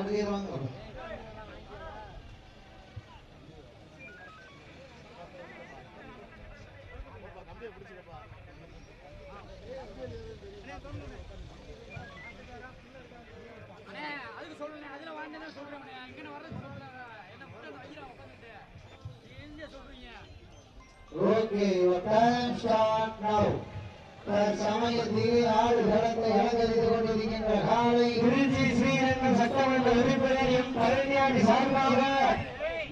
மாட்டுவாங்க. Okay, your time start now. சமயத்திலே ஆடு களத்தை அலங்கரித்துக் கொண்டிருக்கின்ற காலை திருச்சி ஸ்ரீரங்கம் சட்டமன்ற உறுப்பினர் எம் பழனியாண்டி சார்பாக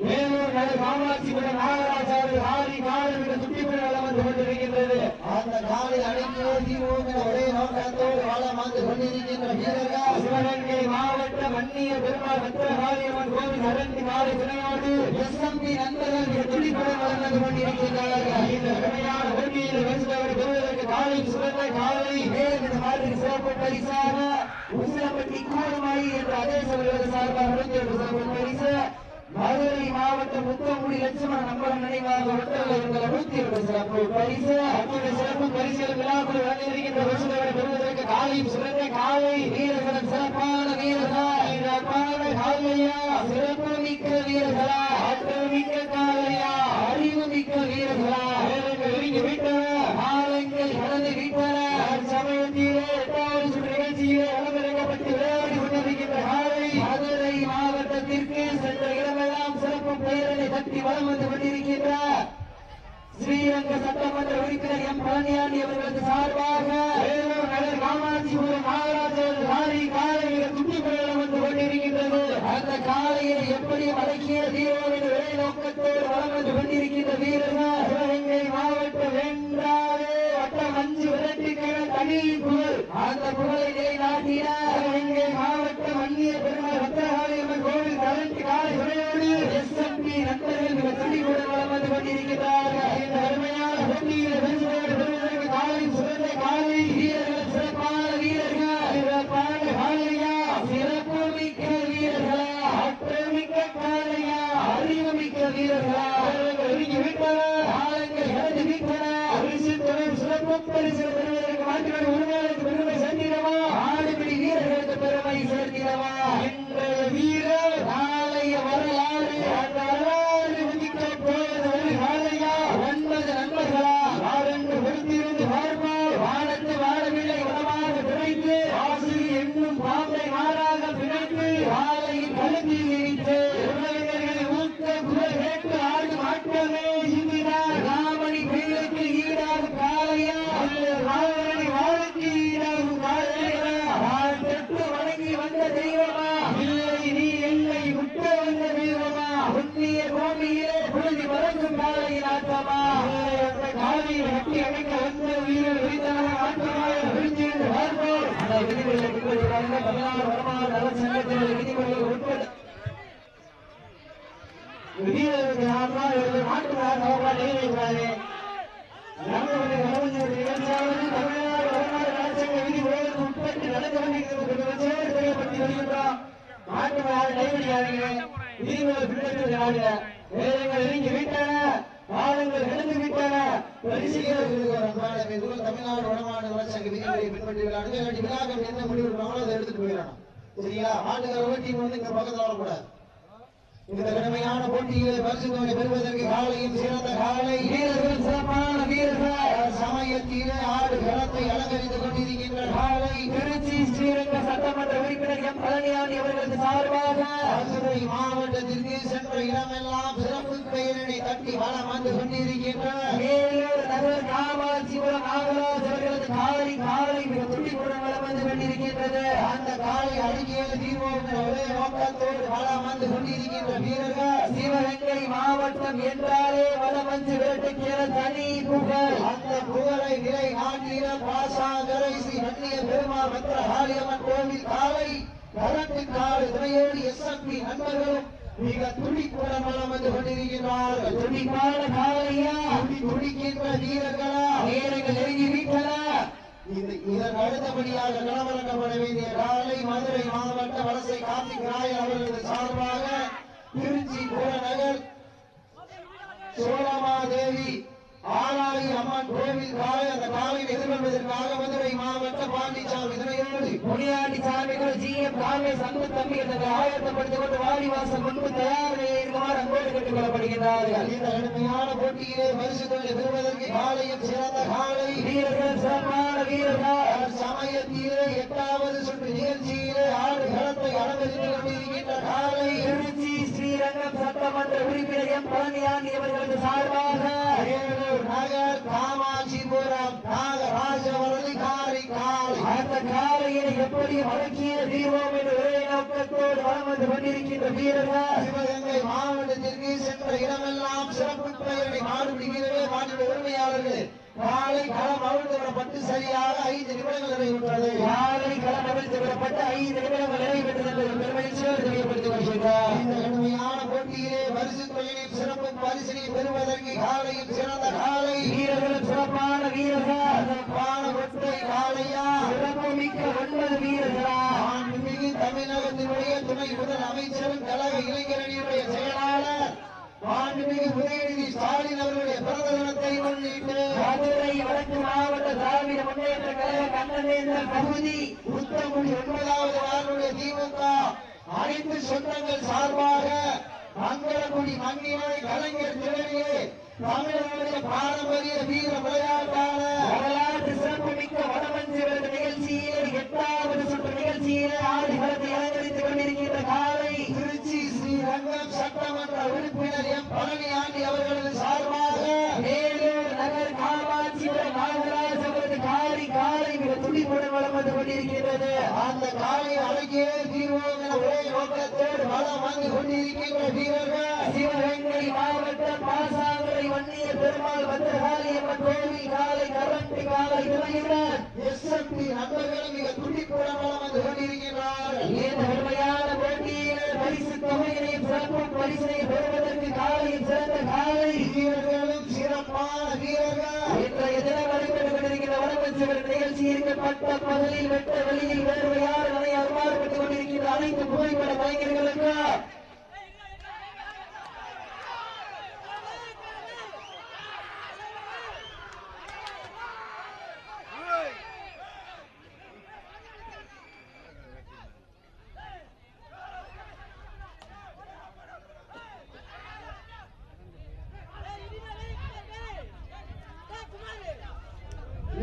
வேலூர் நகர் காமாட்சிபுரம் நாகராஜாரு ஆடி காலை மிக சுட்டிப்பட வந்து கொண்டிருக்கின்றது. அந்த காலை அடங்கிய தீர்வோம் என ஒரே நோக்கத்தோடு வளம் வந்து கொண்டிருக்கின்ற வீரர்கள் சிவகங்கை மாவட்ட மன்னிய பெருமாள் பத்திரகாளியம்மன் கோவில் அரண்டி மாலை துணையோடு எஸ்எம்பி நண்பர்கள் மிக துடிப்பட வளம் வந்து கொண்டிருக்கின்றார்கள். இந்த கடுமையான போட்டியில் வென்றவர் பெறுவதற்கு காலை சிறந்த காலை வேறு மாதிரி சிறப்பு பரிசாக உசிலப்பட்டி கூடுமாயி என்ற அதே சபையோடு சார்பாக சிறப்பு பரிசு மதுரை மாவட்டம் முத்தங்குடி லட்சுமண நம்பரம் நினைவாக சிறப்பு பரிசு அத்துடைய சிறப்பு பரிசுகள் விழாக்குள் வழங்கியிருக்கின்ற பரிசுகளை பெறுவதற்கு காலையும் சிறந்த காலை வீரர்களும் சிறப்பான வீரர்கள் காலையா சிறப்பு மிக்க வீரர்களா ஆற்றல் மிக்க காலையா அறிவு மிக்க வீரர்களா நெருங்கி விட்டன காலங்கள் கடந்து விட்டன. சமயத்திலே 8வது சுற்று நிகழ்ச்சியிலே அலங்கரிக்கப்பட்டு விளையாடி கொண்டிருக்கின்ற காலை மதுரை மாவட்டத்திற்கு சென்ற இடமெல்லாம் சிறப்பு பெயரை தட்டி வளம் வந்து கொண்டிருக்கின்ற ஸ்ரீரங்க சட்டமன்ற உறுப்பினர் எம் பழனியாண்டி அவர்களது சார்பாக வேலூர் நகர் காமாட்சிபுரம் நாகராஜர் காலை மிக துட்டிப்படம் வந்து கொண்டிருக்கின்றது. அந்த காலையை எப்படி அடக்கிய தீரோவின் விலை நோக்கத்தோடு வளம் வந்து கொண்டிருக்கின்ற வீரர்கள் சிவகங்கை மாவட்டம் வென்றாலே வட்டம் 5 விரட்டுக்கிற தனி புகழ். அந்த புகழை நிலைநாட்டின சிவகங்கை மாவட்டம் மன்னிய பெருமாள் பத்திரகாளியம்மன் கோவில் கரண்ட் காலை விளையாடு எஸ்எம்பி நண்பர்கள் மிக துடிப்புடன் வளம் வந்து கொண்டிருக்கிறார்கள். இந்த அருமையான போட்டியில் பெறுவதற்கு காலை சிறந்த காலை வீரர்கள் சிறப்பான வீரர்கள் சிறப்பான காலையா சிறப்பு மிக்க வீரர்களா ஆற்றல் மிக்க காலையா அறிவு மிக்க வீரர்களா ஒதுங்கி விட்டன காலங்கள் கடந்து விட்டன. பரிசு தொழில் சிறப்பு பரிசு பெறுவதற்கு மாற்றுவது உரிமையாளருக்கு பெருமை சேர்த்திடவா ஆடுபிடி வீரர்களுக்கு பெருமை சேர்த்திடவா இன்றைய வீரர் நாளைய வரலாறு அந்த வரலாறு விதிக்க போவது ஒரு காலையா 9 நண்பர்களா யாரென்று பொறுத்திருந்து பார்ப்போம். வானத்து வாழவில்லை வளமாக பிணைத்து ஆசை என்னும் பாம்பை மாறாக பிணைத்து காலையின் கழுத்தில் இணைத்து உறவினர்களை ஊக்க குரல் கேட்டு ஆடு மாற்றமே இந்தினார் ராமணி பிள்ளைக்கு ஈடாகும் காலையா ராவணி வாழுக்கு ஈடாகும் காலையா நான் தொட்டு வணங்கி வந்த தெய்வமா இல்லை நீ என்னை விட்டு வந்த தெய்வமா உன்னிய பூமியிலே புழுதி மறக்கும் காலையின் ஆட்டமா அந்த காலையை கட்டி அடைக்க வந்த உயிரை விரித்தன ஆட்டமாக விரிஞ்சிருந்து பார்ப்போம். அந்த விதிமுறைகளை பின்பற்றுவாங்க. தமிழ்நாடு வருமான நல சங்கத்தினுடைய விதிமுறைகள் உட்பட வீரர்களுக்கு மாற்றுவார் அவர்களால் நிறைவேற்றாரு. தமிழ்நாடு வருமான நல சங்க விதிமுறைகளுக்கு உட்பட்டு நடந்து கொண்டிருக்கிறது செய்யப்பட்டு வருகின்றோம். மாற்றுவார் கைவிடியாதீங்க. விதிமுறை பின்பற்றுகிறாங்க. வேதங்கள் இறங்கி விட்டன காலங்கள் கடந்து விட்டன. தமிழ்நாடு வடமாடு வளர்ச்சி விதிமுறையை பின்பற்றி விழாக்கள் என்ன முடிவு அதை எடுத்துட்டு போயிடணும். சரியா ஆட்டுக்கார ஓட்டி வந்து இங்க பக்கத்தில் வரக்கூடாது. இந்த கடுமையான போட்டியிலே பரிசு தொகை பெறுவதற்கு காலையும் சிறந்த காலை வீரர்கள் சிறப்பான வீரர்கள் சமயத்திலே ஆடு களத்தை அலங்கரித்துக் கொண்டிருக்கின்ற காலை திருச்சி ஸ்ரீரங்க சட்டமன்ற உறுப்பினர் எம் பழனியாண்டி அவர்களது சார்பாக மதுரை மாவட்டத்திற்கு சென்ற இடமெல்லாம் சிறப்பு பெயரினை தட்டி வளம் வந்து கொண்டிருக்கின்ற வேலூர் நகர் காமாட்சிபுரம் நாகராஜ் அவர்களது காலை மிக துடிப்புடன் வளம் வந்து கொண்டிருக்கின்றது. அந்த காலை அடங்கிய தீர்வோம் ஒரே நோக்கத்தோடு வளம் வந்து கொண்டிருக்கின்ற வீரர்கள் சிவகங்கை மாவட்டம் என்றாலே வடமஞ்சு விரட்டுக்கிற தனி புகழ். அந்த புகழை நிலை நாட்டிய பாசாகரை ஸ்ரீ மன்னிய பெருமாள் பத்திரகாளியம்மன் கோவில் காலை கரண்ட் காலை துணையோடு எஸ்எம்பி நண்பர்களும் மிக துடிப்புடன் வளம் வந்து கொண்டிருக்கிறார்கள். துடிப்பான காலையா துடிக்கின்ற வீரர்களா வீரர்கள் நெருங்கி விட்டன. இதற்கு அடுத்தபடியாக களமிறக்கப்பட வேண்டிய காலை மதுரை மாவட்ட வலசை கார்த்திக் ராயல் அவர்களது சார்பாக திருச்சி புறநகர் சோழமாதேவி ஆலாயி அம்மன் கோவில் காலை அந்த காலையில் எதிர்கொள்வதற்காக மதுரை மாவட்ட பாண்டிச்சாமி இதனையோடு முனியாண்டி சாமிகள் ஜிஎம் காலை சந்து தம்பி என்ற ஆயத்தப்படுத்திக் கொண்டு வாடிவாசல் முன்பு தயார் இருக்குமாறு அன்போடு கேட்டுக் கொள்ளப்படுகிறார்கள். இந்த கடுமையான போட்டியிலே பரிசு தொழிலை பெறுவதற்கு காலையும் சிறந்த காலை வீரர்கள் சிறப்பான வீரர்கள் சமயத்திலே 8வது சுற்று நிகழ்ச்சியிலே ஆடு களத்தை அலங்கரித்துக் கொண்டிருக்கின்ற காலை திருச்சி ஸ்ரீரங்கம் சட்டமன்ற உறுப்பினர் எம் பழனியாண்டி அவர்களது சார்பாக நகர் காமாட்சிபுரம் நாகராஜவரதி காலை காலை அந்த காலையை எப்படி அடக்கிய தீர்வோம் என்று ஒரே நோக்கத்தோடு வலம் வந்து கொண்டிருக்கின்ற வீரர்கள் சிவகங்கை மாவட்டத்திற்கு சென்ற இடமெல்லாம் சிறப்பு பெயரை மாடுபிடிக்கிறவே மாநில உரிமையாளர்கள் காலை களம் அவிழ்த்து விடப்பட்டு சரியாக 5 நிமிடங்கள் நிறைவுற்றது. காலை களம் அவிழ்த்து விடப்பட்டு 5 நிமிடங்கள் நிறைவேற்றது என்பது பெருமகிழ்ச்சியோடு தெரியப்படுத்திக் கொள்கிறார். இந்த கடுமையான போட்டியிலே பரிசு தொழிலை சிறப்பு பரிசினை பெறுவதற்கு காலையும் சிறந்த காலை வீரர்களும் சிறப்பான வீரர்கள் சிறப்பான ஒற்றை காலையா சிறப்பு மிக்க 9 வீரர்களா மாண்புமிகு தமிழகத்தினுடைய துணை முதல் அமைச்சரும் கழக இளைஞரணியுடைய செயலாளர் மாண்புமிகு உதயநிதி ஸ்டாலின் அவர்களுடைய பிறந்த தினத்தை முன்னிட்டு மதுரை வடக்கு மாவட்ட திராவிட முன்னேற்ற கழக கண்ணவேந்தல் பகுதி உத்தமகுடி 9வது வார்டுடைய திமுக அனைத்து சொந்தங்கள் சார்பாக மங்களகுடி மண்ணினை கலைஞர் திறனிலே தமிழர்களுடைய பாரம்பரிய வீர விளையாட்டான வரலாற்று சிறப்பு மிக்க வடமஞ்சு விருது நிகழ்ச்சியில் 8வது சுற்று நிகழ்ச்சியில் ஆடு களத்தை அலங்கரித்துக் கொண்டிருக்கின்ற காலை திருச்சி ஸ்ரீரங்கம் சட்டமன்ற உறுப்பினர் எம் பழனியாண்டி அவர்களது சார்பாக வேலூர் நகர் காமாட்சிபுரம் நாகராஜ் அவரது காலை காலை மிக துடிப்புடன் வலம் வந்து கொண்டிருக்கின்றது. அந்த காலை அழகிய தீர்வோம் என ஒரே நோக்கத்தோடு வலம் வந்து கொண்டிருக்கின்ற வீரர்கள் சிவகங்கை மாவட்டம் பாசாங்கரை வன்னிய பெருமாள் பத்திரகாளியம்மன் கோவில் காலை கரண்டி காலை இளைஞர் எஸ்எம்பி நண்பர்களும் மிக துடிப்புடன் வலம் வந்து கொண்டிருக்கிறார்கள். இந்த கடுமையான போட்டியிலே பரிசு தொகையினையும் சிறப்பு பரிசினை பெறுவதற்கு காலையும் சிறந்த காலை வீரர்களும் சிறப்பான வீரர்கள் இன்றைய தினம் நடைபெற்றுக் கொண்டிருக்கின்ற வடமஞ்சு நிகழ்ச்சி இருக்கப்பட்ட பகலில் வெட்ட வெளியில் வேறுவையாறு நனை அருமாறுபட்டுக் கொண்டிருக்கின்ற அனைத்து புகைப்பட கலைஞர்களுக்கு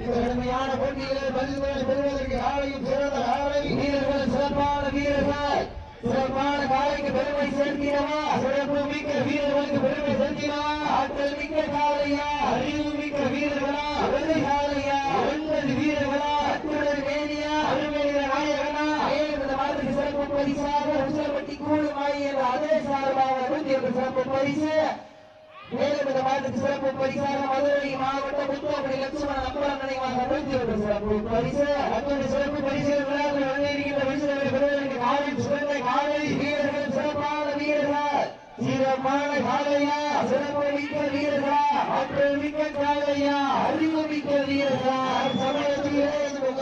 கடுமையான போட்டியிலே பரிசுகளை பெறுவதற்கு காலையும் சிறந்த காலை வீரர்கள் சிறப்பான வீரர்கள் சிறப்பான காலைக்கு பெருமை சேர்க்கிறவா சிறப்பு மிக்க வீரர்களுக்கு பெருமை சேர்க்கிறவா ஆற்றல் மிக்க காலையா அறிவு மிக்க வீரர்களா வெள்ளை காலையா 9 வீரர்களா அத்துடன் மேனியா அருமையில நாயகனா ஏழு மாதிரி சிறப்பு பரிசாக உசலப்பட்டி கூடுமாய் என்ற அதே சார்பாக 101 சிறப்பு பரிசு மேலும் இந்த மாதத்துக்கு சிறப்பு பரிசாக மதுரை மாவட்ட முத்தோப்படி லட்சுமண நம்பரம் நினைவாக 101 சிறப்பு பரிசு அத்தனை சிறப்பு பரிசுகள் விழாக்கள் வழங்கியிருக்கின்ற பரிசுகளை பெறுவதற்கு காலை சிறந்த காலை வீரர்கள் சிறப்பான வீரர்கள் சிறப்பான காலையா சிறப்பு மிக்க வீரர்களா ஆற்றல் மிக்க காலையா அறிவு மிக்க வீரர்களா சமயத்திலே எதிர்த்து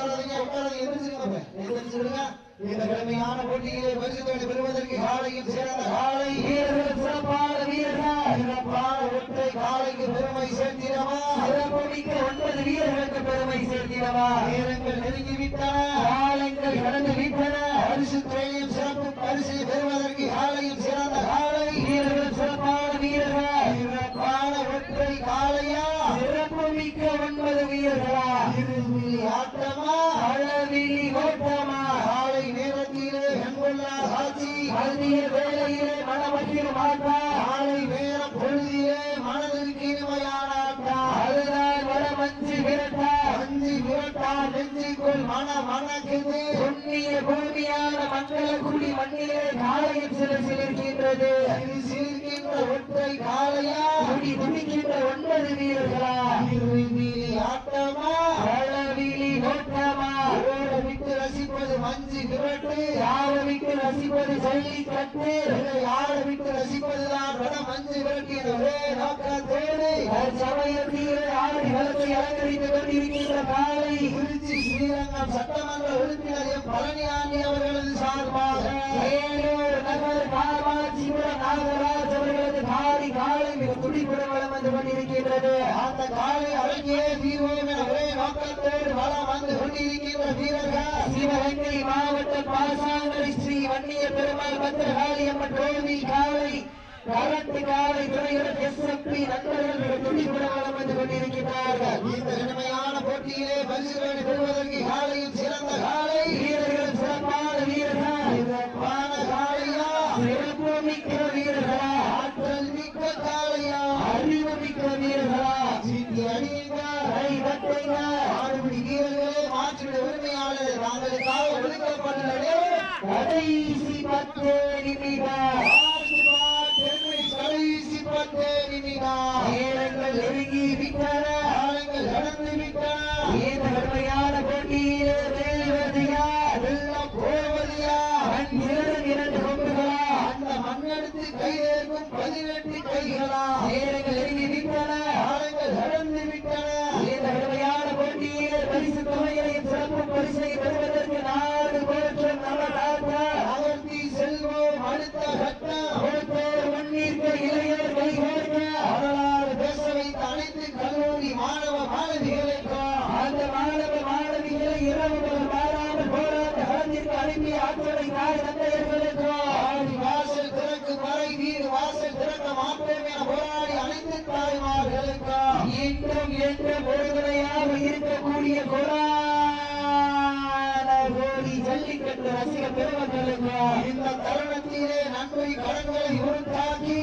இந்த கடுமையான போட்டியிலே பரிசுகளை பெறுவதற்கு காலையும் சிறந்த காலை வீரர்கள் சிறப்பான வீரர்கள் சிறப்பான ஒற்றை காலைக்கு பெருமை சேர்த்திடவா சிறப்பு மிக்க 9 வீரர்களுக்கு பெருமை சேர்த்திடவா நேரங்கள் நெருங்கிவிட்டன காலங்கள் கடந்து விட்டன பரிசு துறையும் சிறப்பு பரிசை பெறுவதற்கு காலையும் சிறந்த காலை வீரர்கள் சிறப்பான வீரர்கள் சிறப்பான ஒற்றை காலையா சிறப்பு மிக்க 9 வீரர்களா இருவிழி ஆட்டமா அளவிழி ஓட்டமா காலை நேரத்திலே கண்கொள்ளா சாட்சி மதிய வேளையிலே மனமகிழ் மாட்டா காலை நேர பொழுதிலே மனதிற்கு இனிமையான ஆட்டா அதுதான் வடமஞ்சு விரட்டா மஞ்சு விரட்டா நெஞ்சுக்குள் மனக்குது புண்ணிய பூமியான மங்களகுடி மண்ணிலே காலையில் சிலிர்க்கின்றது சிலிர்க்கின்ற ஒற்றை காலையா துடி துடிக்கின்ற 9 வீரர்களா இருவிழி ஆட்டமா அளவிழி ஓட்டமா ஓட விட்டு ரசிப்பது மஞ்சு விரட்டு யார விட்டு ரசிப்பது ஜல்லிக்கட்டு யார விட்டு ரசிப்பதுதான் வட மஞ்சு விரட்டு ஒரே நோக்கத்தோடு சமயத்திலே ஆடி களத்தை அலங்கரித்துக் கொண்டிருக்கின்ற காலை திருச்சி ஸ்ரீரங்கம் சட்டமன்ற உறுப்பினர் எம் பழனியாண்டி அவர்களது சார்பாக வேலூர் நகர் காமாட்சிபுரம் நாகராஜ் அவர்களது காலை மிக துடிப்புடன் வலம் வந்து கொண்டிருக்கின்ற கொண்டிருக்கின்றது. அந்த காலை அழகிய தீர்வோம் என ஒரே நோக்கத்தோடு வளம் வந்து கொண்டிருக்கின்ற வீரர்கள் சிவகங்கை மாவட்டம் பாசாங்கரை ஸ்ரீ வன்னிய பெருமாள் பத்திரகாளி அம்மன் கோவில் காலை கரண்ட் காலை துறையுடன் எஸ்எம்பி நண்பர்கள் துணிப்புடன் வளம் வந்து கொண்டிருக்கிறார்கள். இந்த கடுமையான போட்டியிலே பரிசுகளை பெறுவதற்கு காலையும் சிறந்த காலை வீரர்கள் சிறப்பான வீரர்கள் சிறப்பான காலையா சிறப்பு மிக்க வீரர்களா ஆற்றல் மிக்க காலையா அறிவு மிக்க வீரர்களா சீட்டி அடியுங்கள் கை தட்டுங்கள் ஆடுபிடி வீரர்களே மாற்றிட உரிமையாளர் தாங்களுக்காக ஒதுக்கப்பட்டுள்ளது கடைசி 10 நிமிடம் கடைசி 10 நிமிடம் நேரங்கள் நெருங்கி விட்டன காலங்கள் கடந்து விட்டன. இந்த கடுமையான போட்டியிலே வெல்வது யார் வெல்லம் போவது யார் இரண்டு கொம்புகளா அந்த மண்ணெடுத்து கையேற்கும் 18 கைகளா நேரங்கள் நெருங்கி விட்டன காலங்கள் கடந்து விட்டன. இந்த கடுமையான போட்டியிலே பரிசு தொகையையும் சிறப்பு பரிசை பெறுவதற்கு நாடு போற்றும் நமக்காக அகர்த்தி செல்வோம். அடுத்த கட்டம் இளைஞர் கைகோர்க்க வரலாறு பேச வைத்த அனைத்து கல்லூரி மாணவ மாணவிகளுக்கும் அந்த மாணவ மாணவிகளை இரவு மாறாமல் போராட்ட களத்திற்கு அனுப்பிய ஆற்றலை தாய் தந்தையர்களுக்கும் ஆடி வாசல் திறக்கும் வரை வீடு வாசல் திறக்க மாட்டோம் என போராடி அனைத்து தாய்மார்களுக்கும் இன்றும் என்றும் ஒருதுணையாக இருக்கக்கூடிய கோடி ஜல்லிக்கட்டு ரசிக பெருமக்களுக்கும் இந்த தருணத்திலே நன்மை கடன்களை உருத்தாக்கி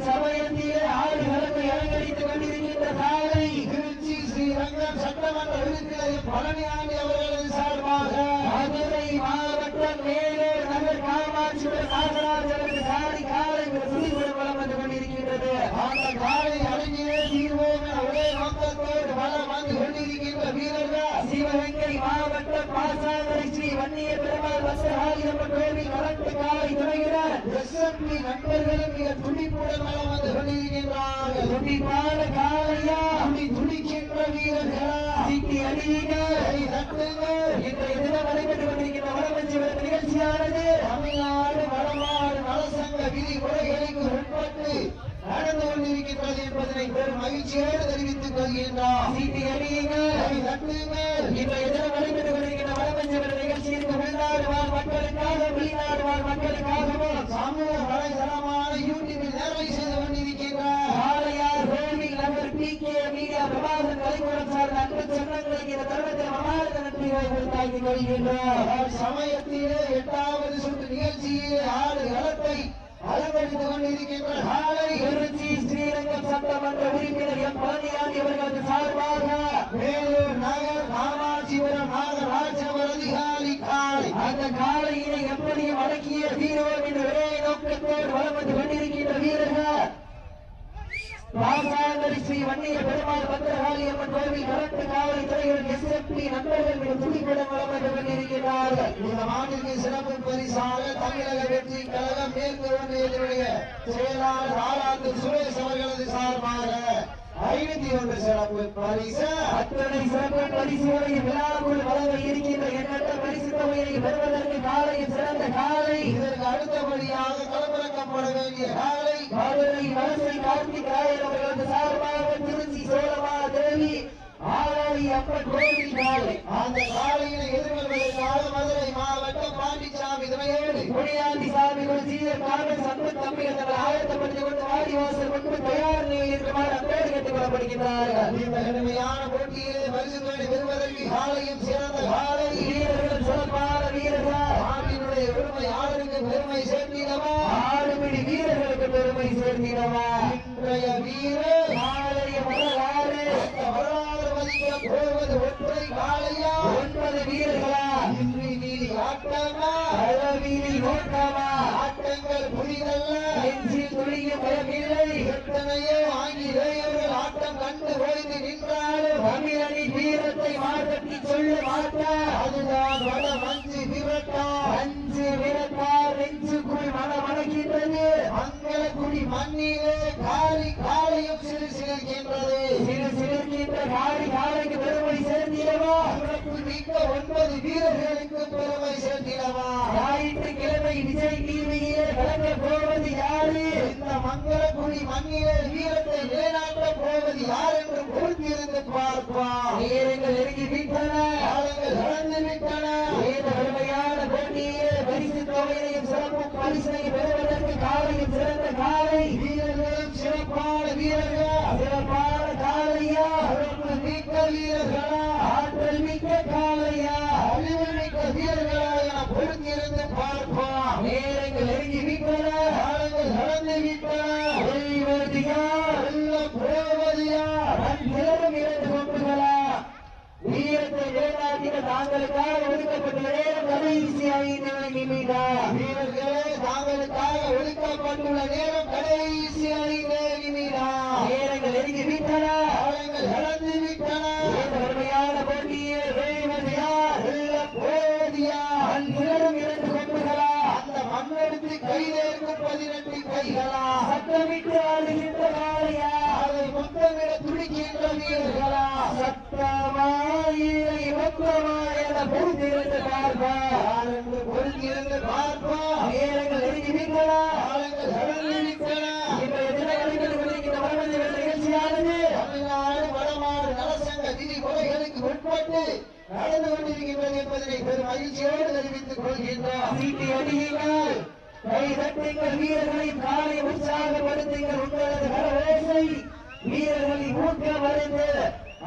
சமயத்திலே ஆடுகளத்தை அலங்கரித்துக் கொண்டிருக்கின்ற காலை திருச்சி ஸ்ரீரங்கம் சட்டமன்ற உறுப்பினர் பழனியாண்டி அவர்களது சார்பாக மதுரை மாவட்டம் மேலூர் நகர் காமாட்சிபுரம் நாகராஜ் அவரது காலை துணிவுடன் வளம் வந்து கொண்டிருக்கின்றது. அந்த காலை அழகியே தீர்வோம் என ஒரே நோக்கத்தோடு வளம் வந்து கொண்டிருக்கின்ற வீரர்கள் சிவகங்கை மாவட்டம் பாசாங்கரை ஸ்ரீ வன்னிய பெருமாள் பத்திரகாளி அம்மன் கோவில் கரண்ட் காலை துறையினர் எஸ்எம்பி நண்பர்களும் மிக துடிப்புடன் வளம் வந்து கொண்டிருக்கின்றார்கள். துடிப்பான காலையா துடிக்கின்ற வீரர்களா சீட்டி அடியுங்கள் இன்றைய தினம் நடைபெற்றுக் கொண்டிருக்கின்ற வடமஞ்சி நிகழ்ச்சியானது தமிழ்நாடு வடமாடு நலசங்க விதிமுறைகளுக்கு உட்பட்டு நடந்து கொண்டிருக்கின்றது என்பதனை பெரும் மகிழ்ச்சியோடு தெரிவித்துக் கொள்கின்றார். சீட்டி அடியுங்கள் இன்றைய தினம் நடைபெற்றுக் கொண்டிருக்கின்ற வடமஞ்சி நிகழ்ச்சியிற்கு உள்நாடு வாழ் மக்களுக்காக வெளிநாடு வாழ் மக்களுக்காகவும் சமூக வலைதளமான யூடியூபில் நேரலை செய்து கொண்டிருக்கின்றார். ஆலையார் கோவில் நகர் PK மீடியா பிரபாகரன் கலைக்கூடம் சார்ந்த அன்பு சொந்தங்களுக்கு இந்த தருணத்தில் மனமார்ந்த நன்றிகளை உரித்தாக்கிக் கொள்கின்றார். சமயத்திலே 8வது சுற்று நிகழ்ச்சியிலே ஆடு களத்தை அலங்கரித்துக் கொண்டிருக்கின்ற காலை திருச்சி ஸ்ரீரங்கம் சட்டமன்ற உறுப்பினர் எம் பழனியாண்டி அவர்களுக்கு சார்பாக வேலூர் நகர் காமாட்சிபுரம் நாகராஜ் அதிகாரி காலை அந்த காலையினை எப்படியும் அடக்கிய வீரர் என்ற ஒரே நோக்கத்தோடு வளம் வந்து கொண்டிருக்கின்ற வீரர்கள் பாசாங்கரை ஸ்ரீ வன்னிய பெருமாள் பத்திரகாளி அம்மன் கோவில் கரண்ட் காவலை துறையுடன் எஸ்எம்பி நண்பர்கள் மிக துடிப்புடன் வளம் வந்து கொண்டிருக்கிறார்கள். இந்த ஆண்டிற்கு சிறப்பு பரிசாக தமிழக வெற்றி கழகம் மேற்கு ஒன்றியத்தினுடைய செயலாளர் ஆலாத்து சுரேஷ் அவர்களது சார்பாக 51 சிறப்பு பரிசு அத்தனை சிறப்பு பரிசுகளை விழாக்குள் வழங்க இருக்கின்ற எண்ணற்ற பரிசு தொகையை பெறுவதற்கு காலையில் சிறந்த காலை இதற்கு அடுத்தபடியாக களமிறக்கப்பட வேண்டிய காலை மதுரை வலசை கார்த்திக் ராயர் அவர்களது சார்பாக திருச்சி சோழமா தேவி ஆராய் அப்பன் கோவில் காலை அந்த காலையினை எதிர்கொள்வதற்காக மதுரை மாவட்டம் பாண்டிச்சாமி துணையோடு குடியாண்டி சாமி ஜீவர் காங்கிரஸ் அன்பு தம்பிகள் தங்களை ஆயத்தப்படுத்திக் கொண்டு வாடிவாசல் முன்பு தயார் நிலையில் இருக்குமாறு அன்போடு கேட்டுக் கொள்ளப்படுகின்றார்கள். இந்த கடுமையான போட்டியிலே பரிசுகளை பெறுவதற்கு காலையும் சிறந்த காலை வீரர்கள் சிறப்பான வீரர்கள் ஆண்டினுடைய பெருமையாளருக்கு பெருமை சேர்த்திடவா ஆடுபிடி வீரர்களுக்கு பெருமை சேர்த்திடவா இன்றைய வீரர் நாளைய வரலாறு போவது ஒற்றை காலையா 9 வீரர்களா இன்றி நீதி ஆட்டமா அளவீதி நோட்டமா ஆட்டங்கள் புரிதல்ல நெஞ்சில் துளியும் பயமில்லை எத்தனையோ ஆங்கிலேயர்கள் ஆட்டம் கண்டு ஓய்ந்து நின்றாலும் தமிழனி வீரத்தை மாற்றி சொல்ல மாட்டார். அதுதான் வட மஞ்சு விரட்டா அஞ்சு விரட்டார் நெஞ்சுக்குள் மனமணக்கின்றது மங்களக்குடி மண்ணிலே காலையும் சிறு சிலிர்க்கின்றது சிறு சிலிர்க்கின்ற காலைக்கு பெருமை சேர்த்திடவா மிக்க 9 வீரர்களுக்கு பெருமை சேர்த்திடவா ஞாயிற்றுக்கிழமை விஜய் டிவியிலே கலக்க போவது யாரு இந்த மங்களக்குடி மண்ணிலே வீரத்தை நிலைநாட்ட போவது யார் என்று பொறுத்திருந்து பார்ப்போம். நேரங்கள் நெருங்கி விட்டன, காலங்கள் கடந்து விட்டன. இந்த கடுமையான போட்டியே பரிசு தொகையையும் சிறப்பு பரிசனையும் பெறுவதற்கு காலையும் சிறந்த காலை வீரர்களும் சிறப்பான வீரர்கள், சிறப்பான காலையா, சிறப்பு மிக்க வீரர்களா, ஆற்றல் மிக்க காலையா, அறிவு மிக்க வீரர்களா என பொறுத்திருந்து பார்ப்போம். நேரங்கள் நெருங்கி விட்டன, காலங்கள் கடந்து விட்டன. இரண்டு கொம்புகளா வீரத்தை நிலைநாட்டின தாங்களுக்காக ஒதுக்கப்பட்ட நேரம் கடைசி 5 நிமிடம். வீரர்களே, தாங்களுக்காக ஒதுக்கப்பட்டுள்ள நேரம் கடைசி 5 நிமிடம். நேரங்கள் நெருங்கி விட்டன, காலங்கள் கடந்து விட்டன. கடுமையான போட்டியே இரண்டு கொம்புகளா, அந்த மண்ணெடுத்து கைதேர்க்கும் 18 கைகளா, சத்தமிட்டு ஆடுகின்ற காளையா, அதை முத்தமிட துடிக்கின்ற வீரர்களா, சத்தமா இல்லை மொத்தமா என பொறுத்திருந்து பார்ப்பார் என்று பொறுத்திருந்து பார்ப்பார். நேரங்கள் நெருங்கி விட்டன, காலங்கள் கடந்து விட்டன. இன்றைய தினங்களில் வருகின்ற வடமஞ்சு நிகழ்ச்சியானது தமிழ்நாடு வடமாடு நலசங்க விதிமுறைகளுக்கு உட்பட்டு நடந்து கொண்டிருக்கின்றது என்பதனை பெரும் மகிழ்ச்சியோடு தெரிவித்துக் கொள்கின்றோம். சீட்டி அடியுங்கள், கை தட்டுங்கள், வீரர்களின் காலை உற்சாகப்படுத்துங்கள். உங்களது கரவேசை வீரர்களின் ஊக்கம் அறிந்து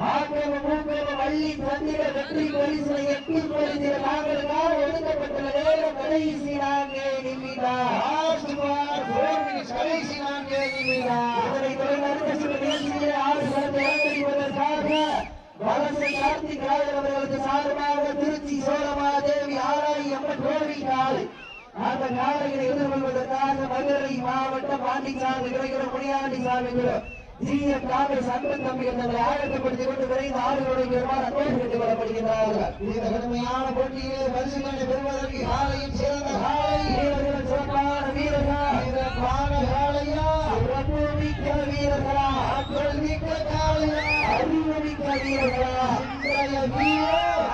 ஆக்கமும் ஊக்கமும் அள்ளி தந்திர வெற்றி பரிசனை எட்டி பரிசில நாங்களுக்காக ஒதுக்கப்பட்டுள்ள நேரம் கடைசி 4 நிமிடம். கடைசி 4 நிமிடம். இதனை தொடர்ந்து அடுத்த சில நிகழ்ச்சிகளை ஆடுகளத்தை அலங்கரிப்பதற்காக வலசை கார்த்திக் ராஜன் அவர்களுக்கு சார்பாக திருச்சி சோழமாதேவி ஆராய் அம்மன் கோவில் காலை அந்த காலைகளை எதிர்கொள்வதற்காக மதுரை மாவட்டம் பாண்டிச்சாமி கிடைக்கிற முனியாண்டி சாமி ஜிஎம் காங்கிரஸ் அன்பு தம்பிகள் தங்களை ஆயத்தப்படுத்திக் கொண்டு விரைந்து ஆடுகளுடைய பெருமாள் அன்போடு கேட்டுக் கொள்ளப்படுகின்றார்கள். இந்த கடுமையான போட்டியிலே பரிசுகளை பெறுவதற்கு காலையும் சிறந்த காலை வீரர்கள், சிறப்பான வீரர்கள், சிறப்பான காலையா, சிறப்பு மிக்க வீரர்களா, ஆற்றல் மிக்க காலையா, அறிவு மிக்க வீரர்களா, இன்றைய வீரர்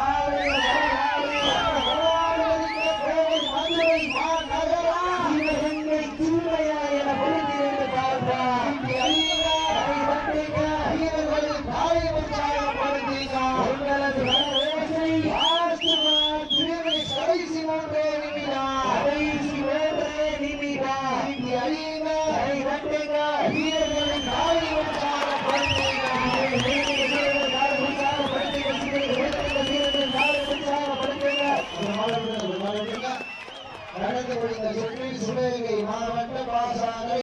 மதுரை மாநகரா சிவகங்கை சூளையா என பொறுத்திருந்து பார்ப்பார். வீரர்களின் காலை உற்சாகப்படுத்துகிறார். உங்களது வரவேசை கடைசி 3 நிமிடம். கடைசி 3 நிமிடம். வீரர்களின் காலை நடந்து முடிந்த சிவகங்கை மாவட்ட பாசாலை